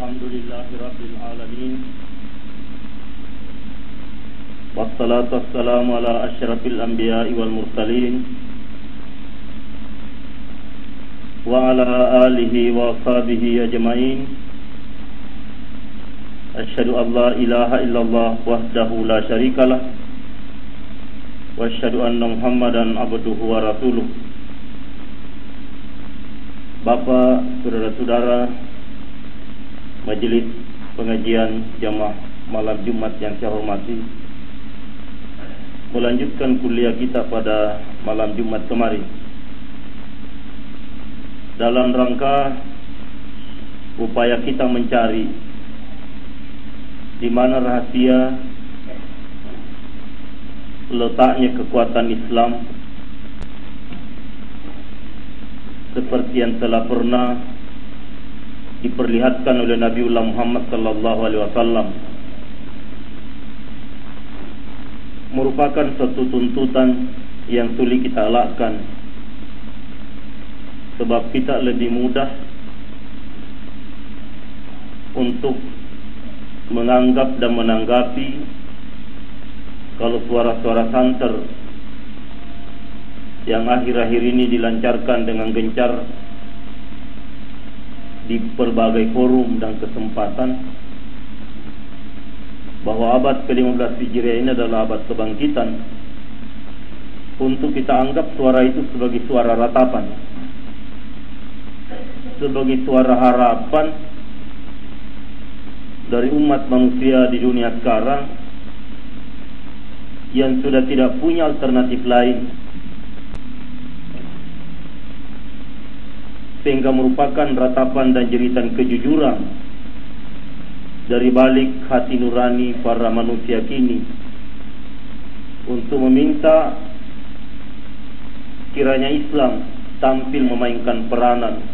Alhamdulillahi Rabbil Alamin. Wassalatu wassalamu ala asyrafil anbiya'i wal mursalin wa ala alihi wa sahbihi ajma'in. Asyhadu an la ilaha illallah wahdahu la syarikalah wa asyhadu anna Muhammadan abduhu wa rasuluh. Bapak, saudara-saudara Majelis pengajian jamaah malam Jumat yang saya hormati, melanjutkan kuliah kita pada malam Jumat kemarin dalam rangka upaya kita mencari di mana rahasia letaknya kekuatan Islam seperti yang telah pernah diperlihatkan oleh Nabiullah Muhammad sallallahu alaihi wasallam, merupakan suatu tuntutan yang sulit kita elakkan, sebab kita lebih mudah untuk menganggap dan menanggapi kalau suara-suara santer yang akhir-akhir ini dilancarkan dengan gencar di berbagai forum dan kesempatan, bahwa abad ke-15 Hijriah ini adalah abad kebangkitan, untuk kita anggap suara itu sebagai suara ratapan, sebagai suara harapan dari umat manusia di dunia sekarang yang sudah tidak punya alternatif lain, sehingga merupakan ratapan dan jeritan kejujuran dari balik hati nurani para manusia kini untuk meminta kiranya Islam tampil memainkan peranan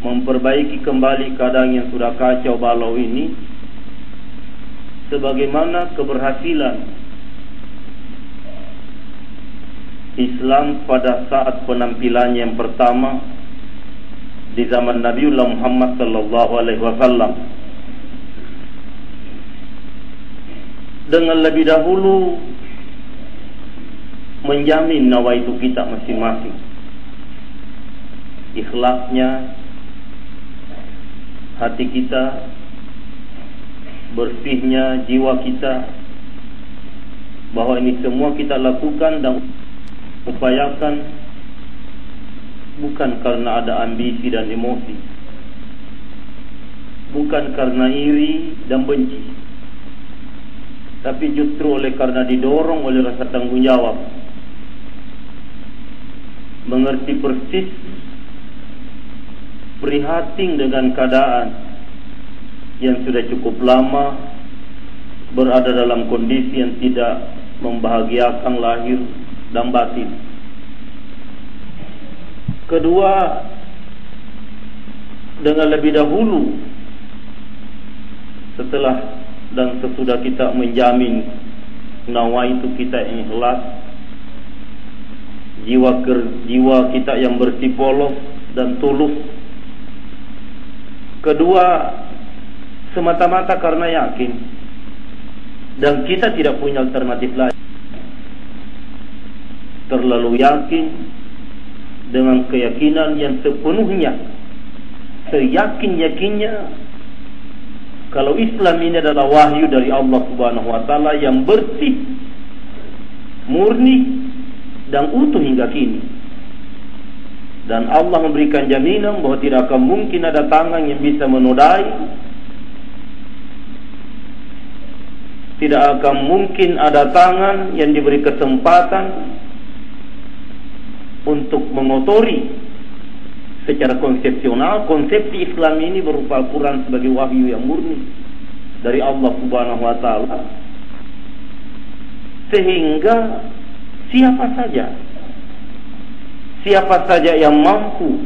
memperbaiki kembali keadaan yang sudah kacau balau ini, sebagaimana keberhasilan Islam pada saat penampilannya yang pertama di zaman Nabiullah Muhammad sallallahu alaihi wasallam, dengan lebih dahulu menjamin nawaitu kita masing-masing, ikhlaknya, hati kita, bersihnya jiwa kita, bahwa ini semua kita lakukan dan upayakan bukan karena ada ambisi dan emosi, bukan karena iri dan benci, tapi justru oleh karena didorong oleh rasa tanggung jawab, mengerti persis, prihatin dengan keadaan yang sudah cukup lama berada dalam kondisi yang tidak membahagiakan lahir dan batin. Kedua, dengan lebih dahulu setelah dan sesudah kita menjamin nawaitu kita yang ikhlas, jiwa kita yang bersih polos dan tulus. Kedua, semata-mata karena yakin dan kita tidak punya alternatif lain, terlalu yakin dengan keyakinan yang sepenuhnya, seyakin-yakinnya kalau Islam ini adalah wahyu dari Allah Subhanahu wa taala yang bersih, murni dan utuh hingga kini. Dan Allah memberikan jaminan bahwa tidak akan mungkin ada tangan yang bisa menodai, tidak akan mungkin ada tangan yang diberi kesempatan untuk mengotori secara konsepsional konsepsi Islam ini berupa Al-Quran sebagai wahyu yang murni dari Allah Subhanahu wa taala, sehingga siapa saja yang mampu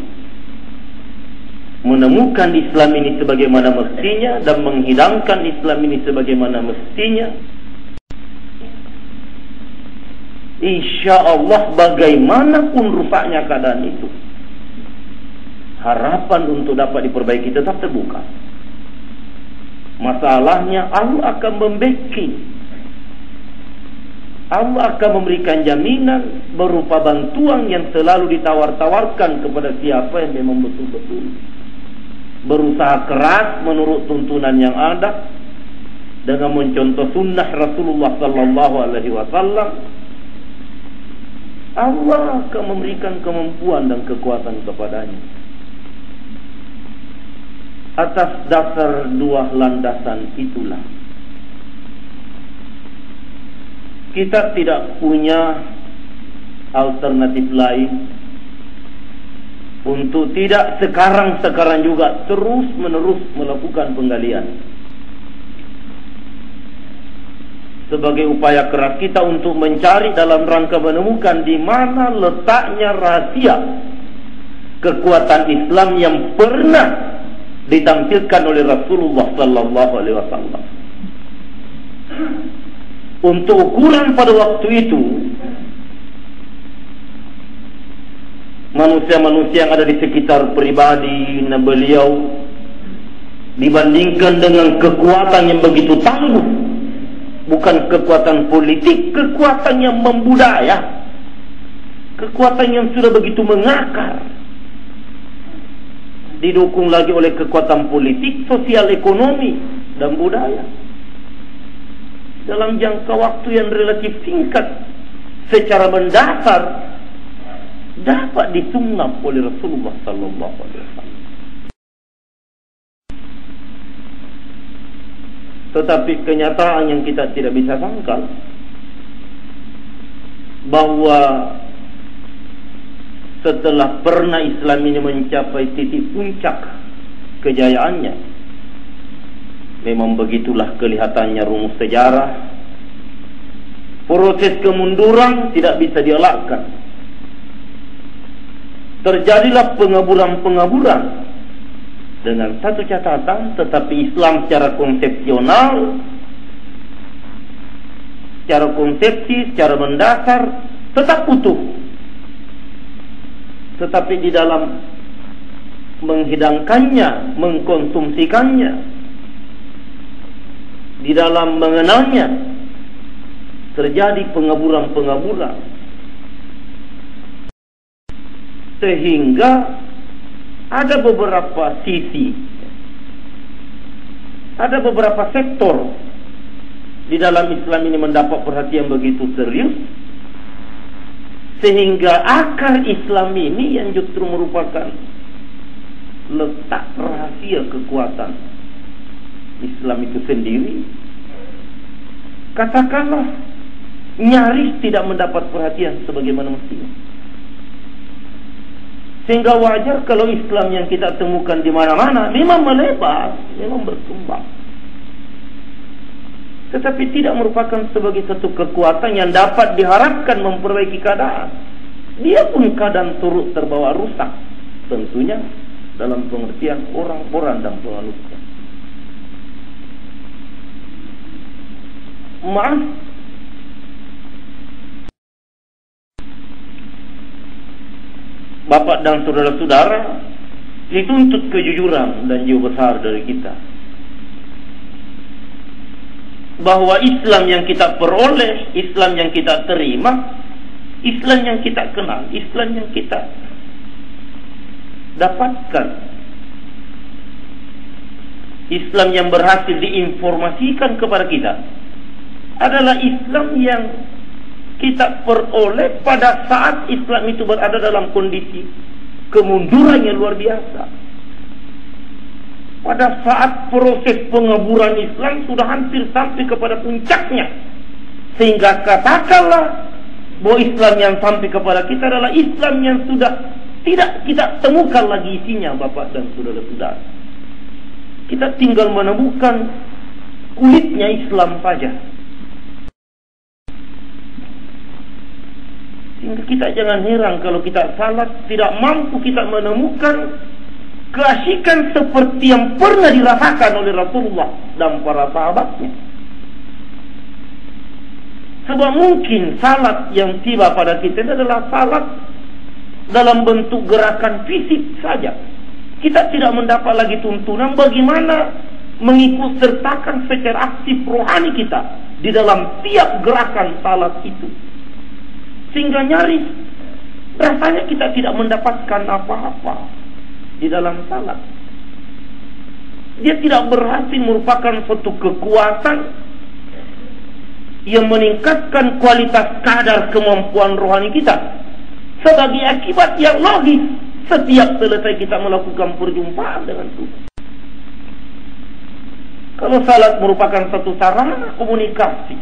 menemukan Islam ini sebagaimana mestinya dan menghidangkan Islam ini sebagaimana mestinya, insya Allah bagaimanapun rusaknya keadaan itu, harapan untuk dapat diperbaiki tetap terbuka. Masalahnya Allah akan membacking, Allah akan memberikan jaminan berupa bantuan yang selalu ditawar-tawarkan kepada siapa yang memang betul-betul berusaha keras menurut tuntunan yang ada dengan mencontoh sunnah Rasulullah sallallahu alaihi wasallam. Allah akan memberikan kemampuan dan kekuatan kepadanya. Atas dasar dua landasan itulah kita tidak punya alternatif lain untuk tidak sekarang juga terus-menerus melakukan penggalian sebagai upaya keras kita untuk mencari dalam rangka menemukan di mana letaknya rahasia kekuatan Islam yang pernah ditampilkan oleh Rasulullah sallallahu alaihi wasallam. Untuk ukuran pada waktu itu, manusia-manusia yang ada di sekitar pribadi beliau dibandingkan dengan kekuatan yang begitu tangguh, bukan kekuatan politik, kekuatan yang membudaya, kekuatan yang sudah begitu mengakar, didukung lagi oleh kekuatan politik, sosial, ekonomi, dan budaya. Dalam jangka waktu yang relatif singkat, secara mendasar dapat disunap oleh Rasulullah sallallahu alaihi wasallam. Tetapi kenyataan yang kita tidak bisa sangkal bahwa setelah pernah Islam ini mencapai titik puncak kejayaannya, memang begitulah kelihatannya rumus sejarah. Proses kemunduran tidak bisa dielakkan. Terjadilah pengaburan-pengaburan dengan satu catatan, tetapi Islam secara konsepsional, secara konsepsi, secara mendasar tetap utuh. Tetapi di dalam menghidangkannya, mengkonsumsikannya, di dalam mengenalnya, terjadi pengaburan-pengaburan, sehingga ada beberapa sisi, ada beberapa sektor di dalam Islam ini mendapat perhatian begitu serius, sehingga akar Islam ini yang justru merupakan letak rahasia kekuatan Islam itu sendiri, katakanlah nyaris tidak mendapat perhatian sebagaimana mestinya. Sehingga wajar kalau Islam yang kita temukan di mana-mana memang melebar, memang berkembang, tetapi tidak merupakan sebagai satu kekuatan yang dapat diharapkan memperbaiki keadaan. Dia pun kadang turut terbawa rusak, tentunya dalam pengertian orang-orang dan penganutnya. Maaf, Bapak dan saudara-saudara, dituntut kejujuran dan jiwa besar dari kita bahwa Islam yang kita peroleh, Islam yang kita terima, Islam yang kita kenal, Islam yang kita dapatkan, Islam yang berhasil diinformasikan kepada kita adalah Islam yang kita peroleh pada saat Islam itu berada dalam kondisi kemunduran yang luar biasa. Pada saat proses pengaburan Islam sudah hampir sampai kepada puncaknya, sehingga katakanlah bahwa Islam yang sampai kepada kita adalah Islam yang sudah tidak kita temukan lagi isinya, Bapak dan saudara-saudara. Kita tinggal menemukan kulitnya Islam saja. Sehingga kita jangan heran kalau kita salah, tidak mampu kita menemukan keasikan seperti yang pernah dirasakan oleh Rasulullah dan para sahabatnya. Sebab mungkin salat yang tiba pada kita adalah salat dalam bentuk gerakan fisik saja, kita tidak mendapat lagi tuntunan bagaimana mengikut sertakan secara aktif rohani kita di dalam tiap gerakan salat itu. Sehingga nyaris rasanya kita tidak mendapatkan apa-apa di dalam salat. Dia tidak berhasil merupakan suatu kekuatan yang meningkatkan kualitas kadar kemampuan rohani kita. Sebagai akibat yang logis, setiap selesai kita melakukan perjumpaan dengan Tuhan. Kalau salat merupakan satu sarana komunikasi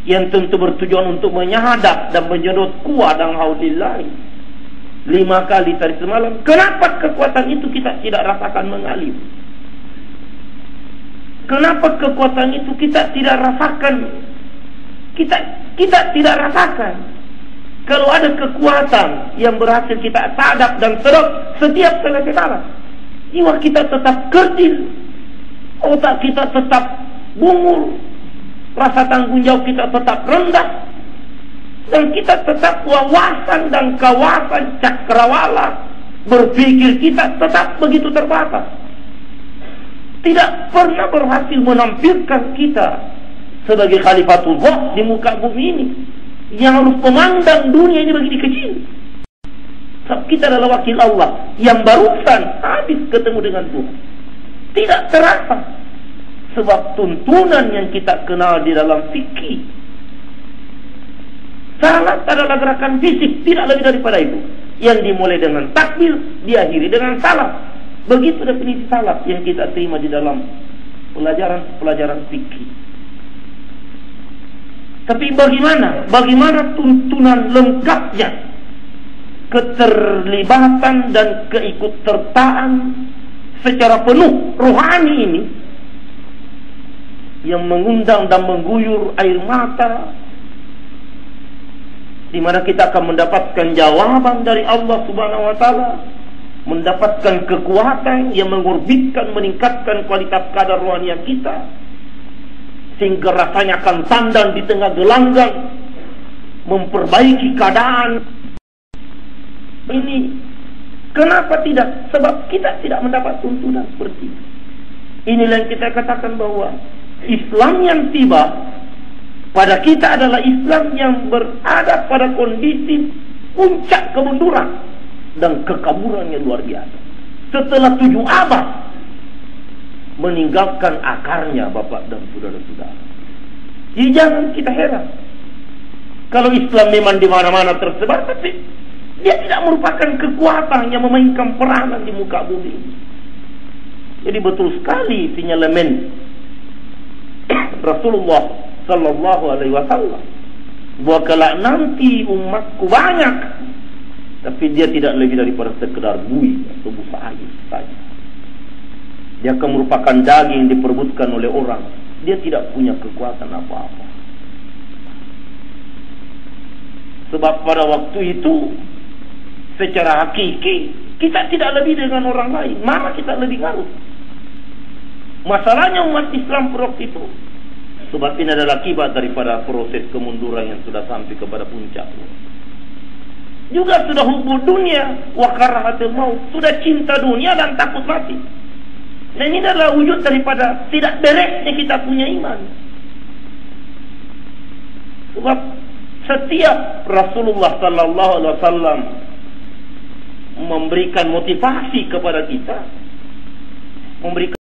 yang tentu bertujuan untuk menyahadap dan menyedot kuat dan haulillahi 5 kali tadi semalam, kenapa kekuatan itu kita tidak rasakan mengalir? Kenapa kekuatan itu kita tidak rasakan? Kita tidak rasakan. Kalau ada kekuatan yang berhasil kita sadap dan sedot setiap selesai salat, jiwa kita tetap kerdil, otak kita tetap bungul, rasa tanggung jawab kita tetap rendah, dan kita tetap wawasan dan kawasan cakrawala berpikir kita tetap begitu terbatas. Tidak pernah berhasil menampilkan kita sebagai khalifatullah di muka bumi ini, yang harus memandang dunia ini begitu kecil. Sebab kita adalah wakil Allah yang barusan habis ketemu dengan Tuhan. Tidak terasa. Sebab tuntunan yang kita kenal di dalam fikih, salat adalah gerakan fisik, tidak lebih daripada itu. Yang dimulai dengan takbir, diakhiri dengan salam. Begitu definisi salat yang kita terima di dalam pelajaran fikih. Tapi bagaimana tuntunan lengkapnya keterlibatan dan keikutsertaan secara penuh rohani ini yang mengundang dan mengguyur air mata, di mana kita akan mendapatkan jawaban dari Allah Subhanahu wa taala, mendapatkan kekuatan yang mengorbitkan, meningkatkan kualitas kadar rohani kita, sehingga rasanya akan sandang di tengah gelanggang, memperbaiki keadaan ini. Kenapa tidak? Sebab kita tidak mendapat tuntunan seperti itu. Inilah yang kita katakan bahwa Islam yang tiba pada kita adalah Islam yang berada pada kondisi puncak kemunduran dan kekaburan yang luar biasa. Setelah 7 abad meninggalkan akarnya, Bapak dan saudara-saudara. Jadi jangan kita heran kalau Islam memang di mana-mana tersebar, tapi dia tidak merupakan kekuatan yang memainkan peranan di muka bumi. Jadi betul sekali sinyalemen Rasulullah Sallallahu Alaihi Wasallam bahwa kelak nanti umatku banyak, tapi dia tidak lebih daripada sekedar buih atau busa air saja. Dia akan merupakan daging yang diperebutkan oleh orang. Dia tidak punya kekuatan apa-apa. Sebab pada waktu itu secara hakiki kita tidak lebih dengan orang lain. Mana kita lebih ngaruh. Masalahnya umat Islam pada waktu itu, sebab ini adalah akibat daripada proses kemunduran yang sudah sampai kepada puncak. Juga sudah hubung dunia, wa karahatul maut, sudah cinta dunia dan takut mati. Dan ini adalah wujud daripada tidak beresnya kita punya iman. Sebab setiap Rasulullah Sallallahu Alaihi Wasallam memberikan motivasi kepada kita, memberikan